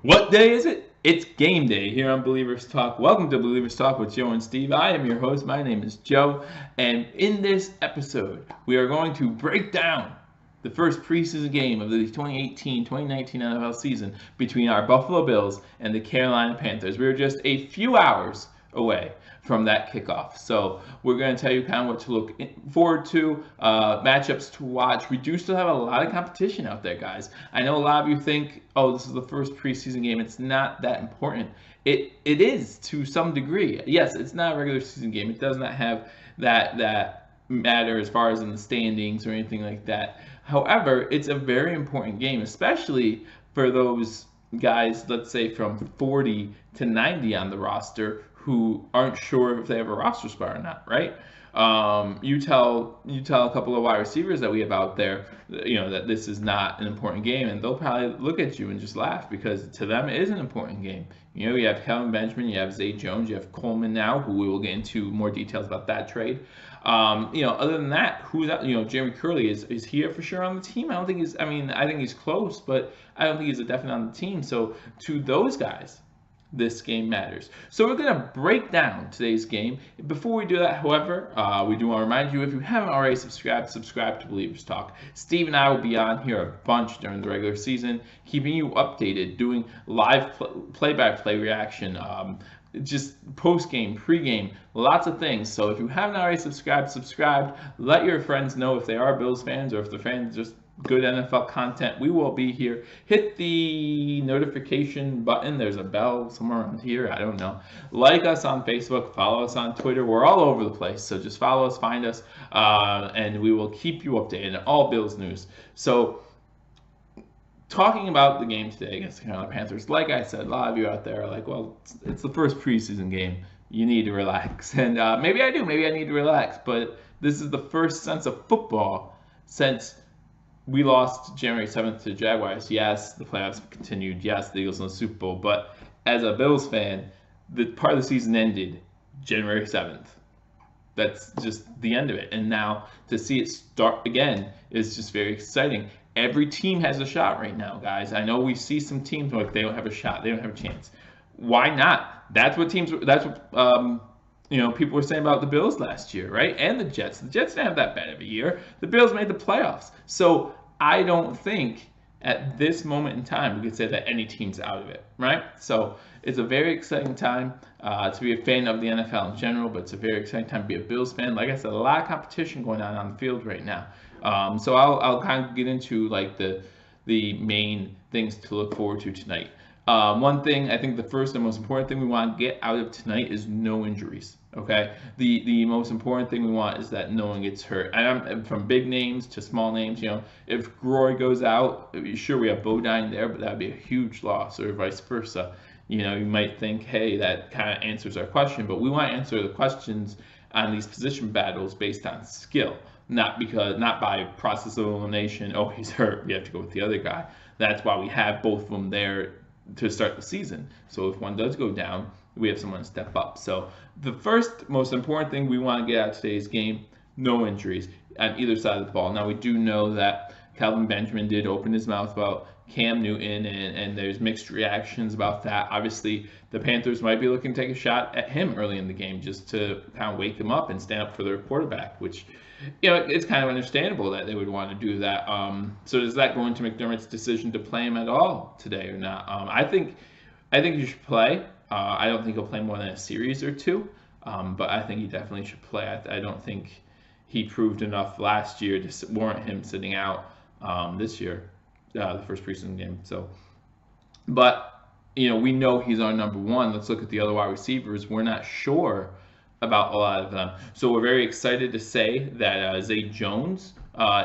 What day is it? It's game day here on Believers Talk. Welcome to Believers Talk with Joe and Steve. I am your host. My name is Joe. And in this episode, we are going to break down the first preseason game of the 2018-2019 NFL season between our Buffalo Bills and the Carolina Panthers. We are just a few hours away from that kickoff. So we're going to tell you kind of what to look forward to, matchups to watch. We do still have a lot of competition out there, guys. I know a lot of you think, oh, this is the first preseason game. It's not that important. It is to some degree. Yes, it's not a regular season game. It does not have that matter as far as in the standings or anything like that. However, it's a very important game, especially for those guys, let's say from 40 to 90 on the roster, who aren't sure if they have a roster spot or not, right? You tell a couple of wide receivers that we have out there, that this is not an important game, and they'll probably look at you and just laugh because to them it is an important game. You have Kelvin Benjamin, you have Zay Jones, you have Coleman now, who we will get into more details about that trade. Other than that, who's that? Jeremy Curley is he for sure on the team? I don't think he's. I think he's close, but I don't think he's a definite on the team. So to those guys, this game matters. So we're going to break down today's game. Before we do that, however, we do want to remind you, if you haven't already subscribe to Believers Talk. Steve and I will be on here a bunch during the regular season, keeping you updated, doing live play-by-play reaction, just post-game, pre-game, lots of things. So if you haven't already subscribed, let your friends know if they are Bills fans or if they're fans just good NFL content. We will be here. Hit the notification button. There's a bell somewhere around here. I don't know. Like us on Facebook. Follow us on Twitter. We're all over the place. So just follow us, find us, and we will keep you updated on all Bills news. So talking about the game today against the Carolina Panthers, like I said, a lot of you out there are like, well, it's the first preseason game. You need to relax. And maybe I do. Maybe I need to relax. But this is the first sense of football since we lost January 7th to the Jaguars. Yes, the playoffs continued. Yes, the Eagles in the Super Bowl. But as a Bills fan, the part of the season ended January 7th. That's just the end of it. And now to see it start again is just very exciting. Every team has a shot right now, guys. I know we see some teams like they don't have a shot. They don't have a chance. Why not? That's what people were saying about the Bills last year, right? And the Jets. The Jets didn't have that bad of a year. The Bills made the playoffs. So I don't think at this moment in time we could say that any team's out of it, right? So it's a very exciting time to be a fan of the NFL in general, but it's a very exciting time to be a Bills fan. Like I said, a lot of competition going on the field right now. So I'll kind of get into like the main things to look forward to tonight. One thing, I think the first and most important thing we want to get out of tonight is no injuries, okay? The most important thing we want is that no one gets hurt. And from big names to small names, if Groy goes out, sure, we have Bodine there, but that would be a huge loss, or vice versa. You might think, hey, that kind of answers our question, but we want to answer the questions on these position battles based on skill, not by process of elimination. Oh, he's hurt, we have to go with the other guy. That's why we have both of them there to start the season. So if one does go down, we have someone to step up. So the first most important thing we want to get out of today's game, no injuries on either side of the ball. Now we do know that Kelvin Benjamin did open his mouth about Cam Newton, and there's mixed reactions about that. Obviously, the Panthers might be looking to take a shot at him early in the game just to kind of wake him up and stand up for their quarterback, which, it's kind of understandable that they would want to do that. So does that go into McDermott's decision to play him at all today or not? I think you should play. I don't think he'll play more than a series or two, but I think he definitely should play. I don't think he proved enough last year to warrant him sitting out this year, the first preseason game. So, but we know he's our number one. Let's look at the other wide receivers. We're not sure about a lot of them. So we're very excited to say that Zay Jones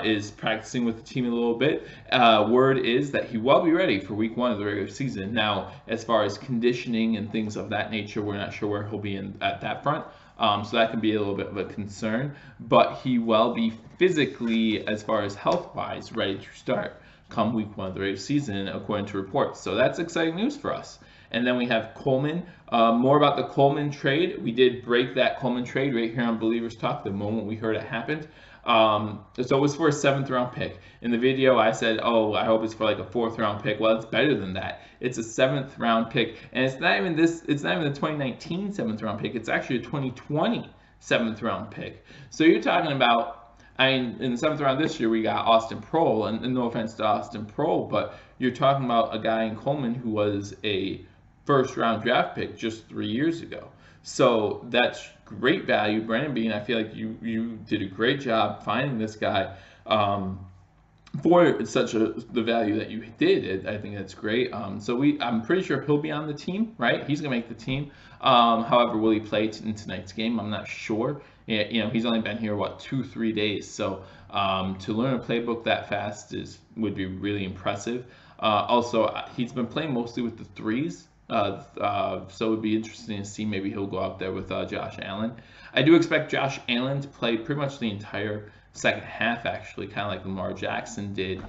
is practicing with the team a little bit. Word is that he will be ready for week 1 of the regular season. Now, as far as conditioning and things of that nature, we're not sure where he'll be at that front. So that can be a little bit of a concern. But he will be physically, as far as health-wise, ready to start come week 1 of the regular season, according to reports. So that's exciting news for us. And then we have Coleman. More about the Coleman trade. We did break that Coleman trade right here on Believers Talk the moment we heard it happened. So it was for a 7th-round pick. In the video, I said, "Oh, I hope it's for like a 4th-round pick." Well, it's better than that. It's a 7th-round pick, and it's not even this. It's not even the 2019 7th-round pick. It's actually a 2020 7th-round pick. So you're talking about. I mean, in the 7th round this year, we got Austin Prohl, and no offense to Austin Prohl, but you're talking about a guy in Coleman who was a 1st-round draft pick just 3 years ago. So that's great value. Brandon Beane, I feel like you did a great job finding this guy for the value that you did. I think that's great. I'm pretty sure he'll be on the team, right? He's gonna make the team. However, will he play in tonight's game? I'm not sure. Yeah, he's only been here 2-3 days, so to learn a playbook that fast would be really impressive. Also, he's been playing mostly with the threes. So it would be interesting to see. Maybe he'll go out there with Josh Allen. I do expect Josh Allen to play pretty much the entire second half, actually, kind of like Lamar Jackson did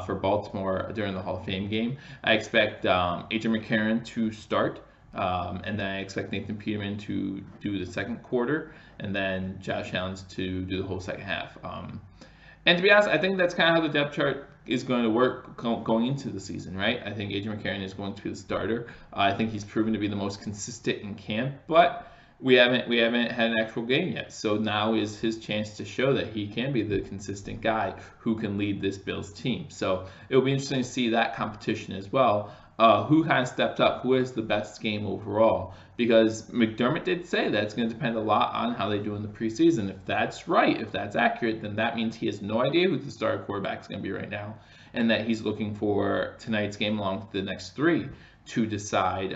for Baltimore during the Hall of Fame game. I expect A.J. McCarron to start, and then I expect Nathan Peterman to do the second quarter, and then Josh Allen to do the whole second half. And to be honest, I think that's kind of how the depth chart is going to work going into the season, right? I think A.J. McCarron is going to be the starter. I think he's proven to be the most consistent in camp, but we haven't had an actual game yet. So now is his chance to show that he can be the consistent guy who can lead this Bills team. So it'll be interesting to see that competition as well. Who has stepped up? Who has the best game overall? Because McDermott did say that it's going to depend a lot on how they do in the preseason. If that's right, if that's accurate, then that means he has no idea who the starter quarterback is going to be right now, and that he's looking for tonight's game along with the next 3 to decide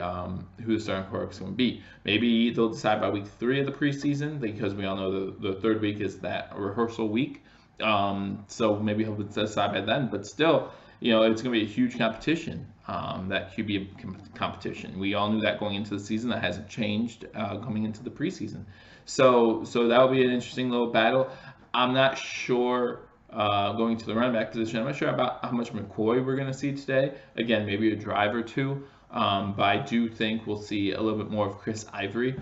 who the starting quarterback is going to be. Maybe they'll decide by week 3 of the preseason, because we all know the 3rd week is that rehearsal week. So maybe he'll decide by then. But still, it's going to be a huge competition. That QB competition. We all knew that going into the season. That hasn't changed coming into the preseason. So that'll be an interesting little battle. I'm not sure going to the running back position. I'm not sure about how much McCoy we're going to see today. Again, maybe a drive or two. But I do think we'll see a little bit more of Chris Ivory.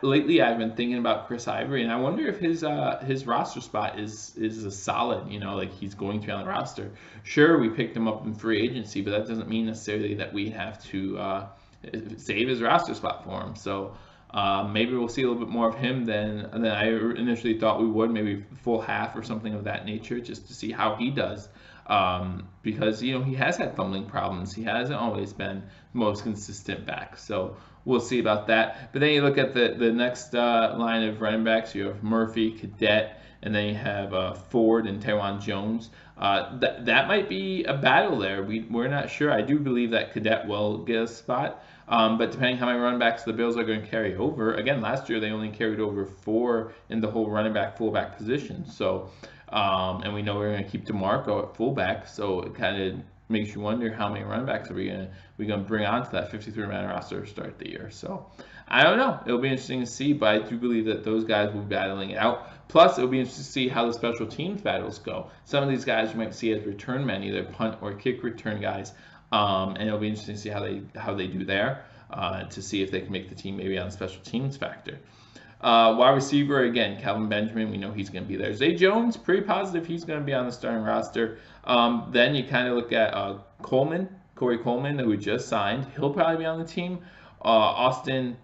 Lately I've been thinking about Chris Ivory, and I wonder if his roster spot is a solid. Like he's going to be on the roster. Sure, we picked him up in free agency, but that doesn't mean necessarily that we have to save his roster spot for him. So maybe we'll see a little bit more of him than I initially thought we would. Maybe full half or something of that nature, just to see how he does. Because he has had fumbling problems. He hasn't always been the most consistent back. So we'll see about that. But then you look at the next line of running backs. You have Murphy, Cadet, and then you have Ford and Teron Jones. That might be a battle there. We're not sure. I do believe that Cadet will get a spot. But depending how many running backs the Bills are going to carry over. Again, last year they only carried over 4 in the whole running back, fullback position. So, and we know we're going to keep DeMarco at fullback. So it kind of makes you wonder how many running backs are we going to bring onto that 53-man roster to start the year. So I don't know. It'll be interesting to see, but I do believe that those guys will be battling it out. Plus, it'll be interesting to see how the special teams battles go. Some of these guys you might see as return men, either punt or kick return guys. And it'll be interesting to see how they do there, to see if they can make the team maybe on the special teams factor. Wide receiver, again, Calvin Benjamin, we know he's going to be there. Zay Jones, pretty positive he's going to be on the starting roster. Then you kind of look at Corey Coleman, who we just signed. He'll probably be on the team. Austin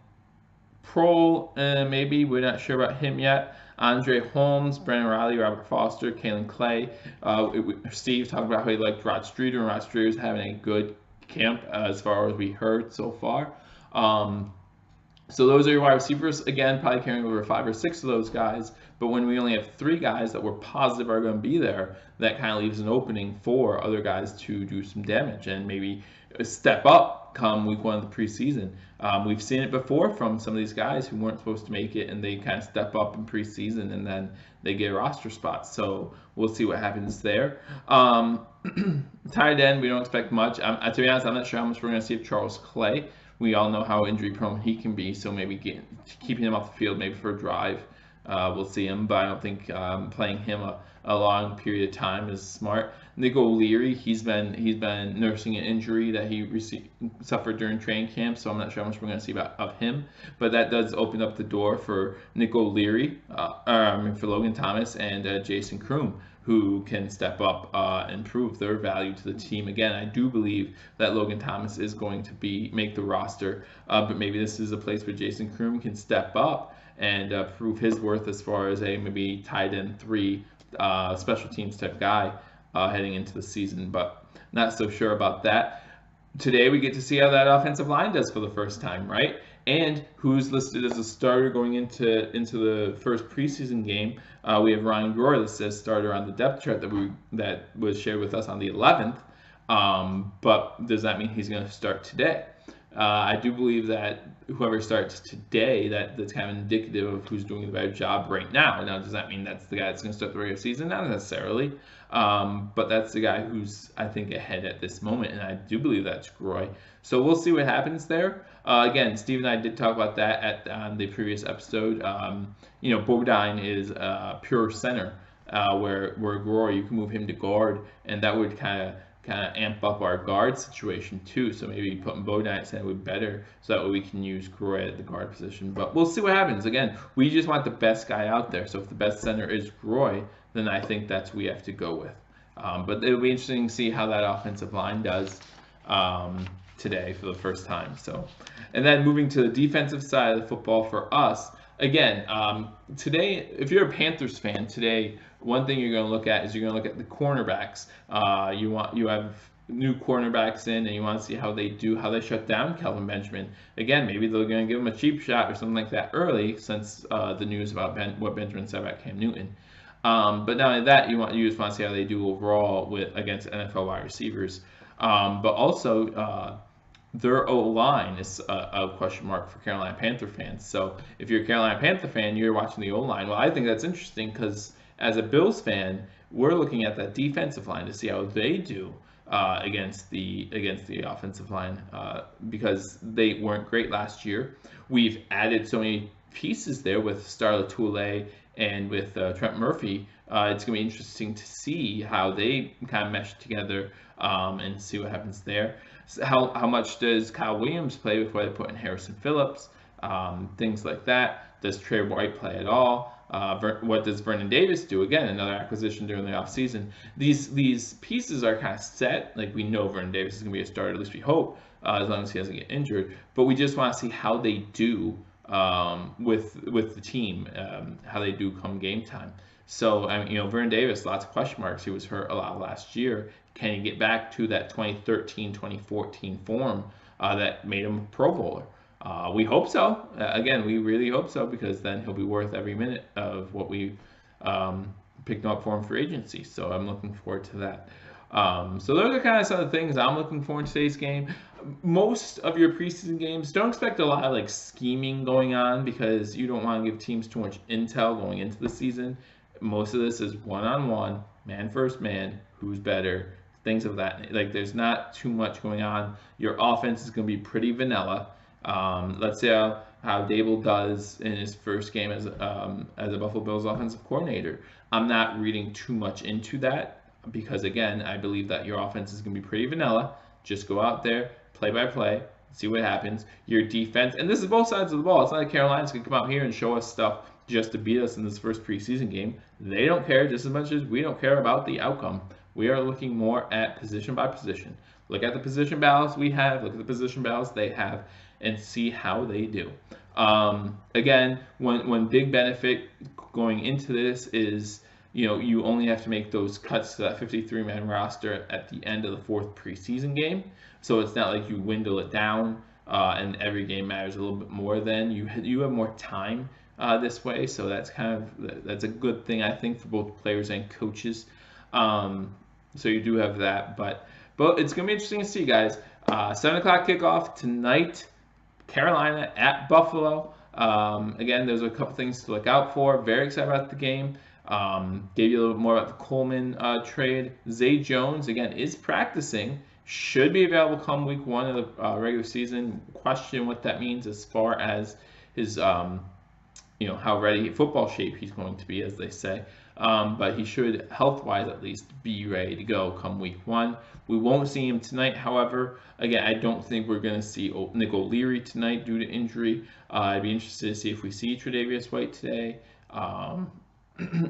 Prohl, maybe. We're not sure about him yet. Andre Holmes, Brandon Riley, Robert Foster, Kalen Clay. Steve talked about how he liked Rod Streeter, and Rod Streeter's having a good camp as far as we heard so far. So those are your wide receivers. Again, probably carrying over 5 or 6 of those guys. But when we only have 3 guys that we're positive are going to be there, that kind of leaves an opening for other guys to do some damage and maybe step up come week 1 of the preseason. We've seen it before from some of these guys who weren't supposed to make it, and they kind of step up in preseason and then they get a roster spot. So we'll see what happens there. Tight end, we don't expect much. To be honest, I'm not sure how much we're going to see of Charles Clay. We all know how injury prone he can be, so maybe keeping him off the field maybe for a drive, we'll see him. But I don't think playing him a a long period of time is smart. Nick O'Leary, he's been nursing an injury that he suffered during training camp, so I'm not sure how much we're going to see of him. But that does open up the door for Nick O'Leary, for Logan Thomas and Jason Kroom, who can step up and prove their value to the team. Again, I do believe that Logan Thomas is going to make the roster, but maybe this is a place where Jason Kroom can step up and prove his worth as far as a maybe tight end 3 special teams type guy heading into the season, but not so sure about that. Today we get to see how that offensive line does for the first time, right? And who's listed as a starter going into the first preseason game. We have Ryan Gore listed as starter on the depth chart that was shared with us on the 11th. But does that mean he's going to start today? I do believe that whoever starts today, that's kind of indicative of who's doing the better job right now. Now, does that mean that's the guy that's going to start the regular season? Not necessarily. But that's the guy who's, I think, ahead at this moment, and I do believe that's Groy. So we'll see what happens there. Again, Steve and I did talk about that on the previous episode. Bodine is pure center, where Groy, you can move him to guard, and that would kind of amp up our guard situation too. So maybe putting Bodine at center would be better, so that way we can use Groy at the guard position. But we'll see what happens. Again, we just want the best guy out there. So if the best center is Groy, then I think that's who we have to go with. But it'll be interesting to see how that offensive line does today for the first time. So, and then moving to the defensive side of the football for us. Again, today, if you're a Panthers fan today, one thing you're going to look at is you're going to look at the cornerbacks. You have new cornerbacks in, and you want to see how they shut down Kelvin Benjamin. Again, maybe they're going to give him a cheap shot or something like that early, since the news about what Benjamin said about Cam Newton. But not only that, you just want to see how they do overall against NFL wide receivers. But also, their O-line is a question mark for Carolina Panther fans. So if you're a Carolina Panther fan, you're watching the O-line. Well, I think that's interesting because as a Bills fan, we're looking at that defensive line to see how they do against the offensive line because they weren't great last year. We've added so many pieces there with Star Lotulelei and with Trent Murphy. It's going to be interesting to see how they kind of mesh together and see what happens there. So how much does Kyle Williams play before they put in Harrison Phillips? Things like that. Does Trey White play at all? What does Vernon Davis do? Again, another acquisition during the offseason. These pieces are kind of set. Like, we know Vernon Davis is going to be a starter, at least we hope, as long as he doesn't get injured. But we just want to see how they do with the team, how they do come game time. So, Vernon Davis, lots of question marks. He was hurt a lot last year. Can he get back to that 2013, 2014 form that made him a Pro Bowler? We hope so. Again, we really hope so, because then he'll be worth every minute of what we picked up for him for agency. So I'm looking forward to that. So those are kind of some of the things I'm looking for in today's game. Most of your preseason games, don't expect a lot of scheming going on, because you don't want to give teams too much intel going into the season. Most of this is one-on-one, man versus man, who's better, things of that. There's not too much going on. Your offense is going to be pretty vanilla. Let's see how Dable does in his first game as a Buffalo Bills offensive coordinator. I'm not reading too much into that, because again, I believe that your offense is going to be pretty vanilla. Just go out there, play by play, see what happens. Your defense, and this is both sides of the ball. It's not like Carolina's going to come out here and show us stuff just to beat us in this first preseason game. They don't care just as much as we don't care about the outcome. We are looking more at position by position. Look at the position battles we have, look at the position battles they have, and see how they do. Again, one big benefit going into this is, you only have to make those cuts to that 53-man roster at the end of the fourth preseason game. So it's not like you dwindle it down and every game matters a little bit more. Then you have more time this way. So that's a good thing, I think, for both players and coaches. So you do have that, but it's gonna be interesting to see, guys. 7 o'clock kickoff tonight. Carolina at Buffalo. Again, there's a couple things to look out for. Very excited about the game. Gave you a little bit more about the Coleman trade. Zay Jones, again, is practicing. Should be available come week 1 of the regular season. Question what that means as far as his, how ready football shape he's going to be, as they say. but he should, health-wise at least, be ready to go come week 1. We won't see him tonight, however. Again, I don't think we're going to see Nick O'Leary tonight due to injury. I'd be interested to see if we see Tre'Davious White today.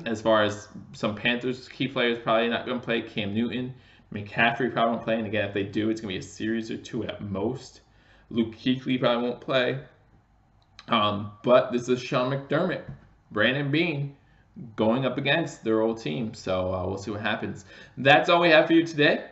As far as some Panthers key players probably not going to play, Cam Newton, McCaffrey probably won't play, and again, if they do, it's going to be a series or 2 at most. Luke Kuechly probably won't play. But this is Sean McDermott, Brandon Beane, going up against their old team. So we'll see what happens. That's all we have for you today.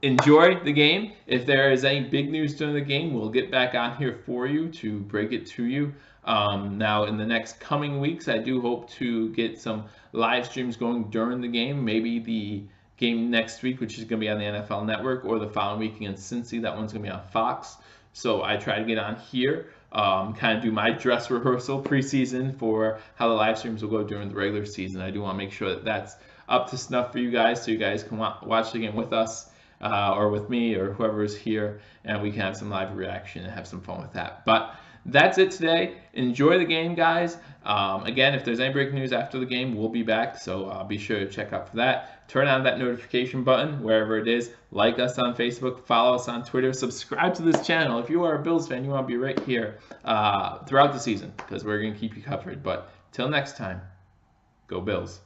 Enjoy the game. If there is any big news during the game, we'll get back on here for you to break it to you. Now, in the next coming weeks, I do hope to get some live streams going during the game. Maybe the game next week, which is going to be on the NFL Network, or the following week against Cincy. That one's going to be on Fox. So I try to get on here, kind of do my dress rehearsal preseason for how the live streams will go during the regular season. I do want to make sure that that's up to snuff for you guys, so you guys can watch the game with us or with me or whoever is here, and we can have some live reaction and have some fun with that. But that's it today. Enjoy the game, guys. Again, if there's any breaking news after the game, we'll be back, so be sure to check out for that. Turn on that notification button wherever it is. Like us on Facebook, follow us on Twitter, subscribe to this channel. If you are a Bills fan, you want to be right here throughout the season, because we're going to keep you covered. But till next time, go Bills.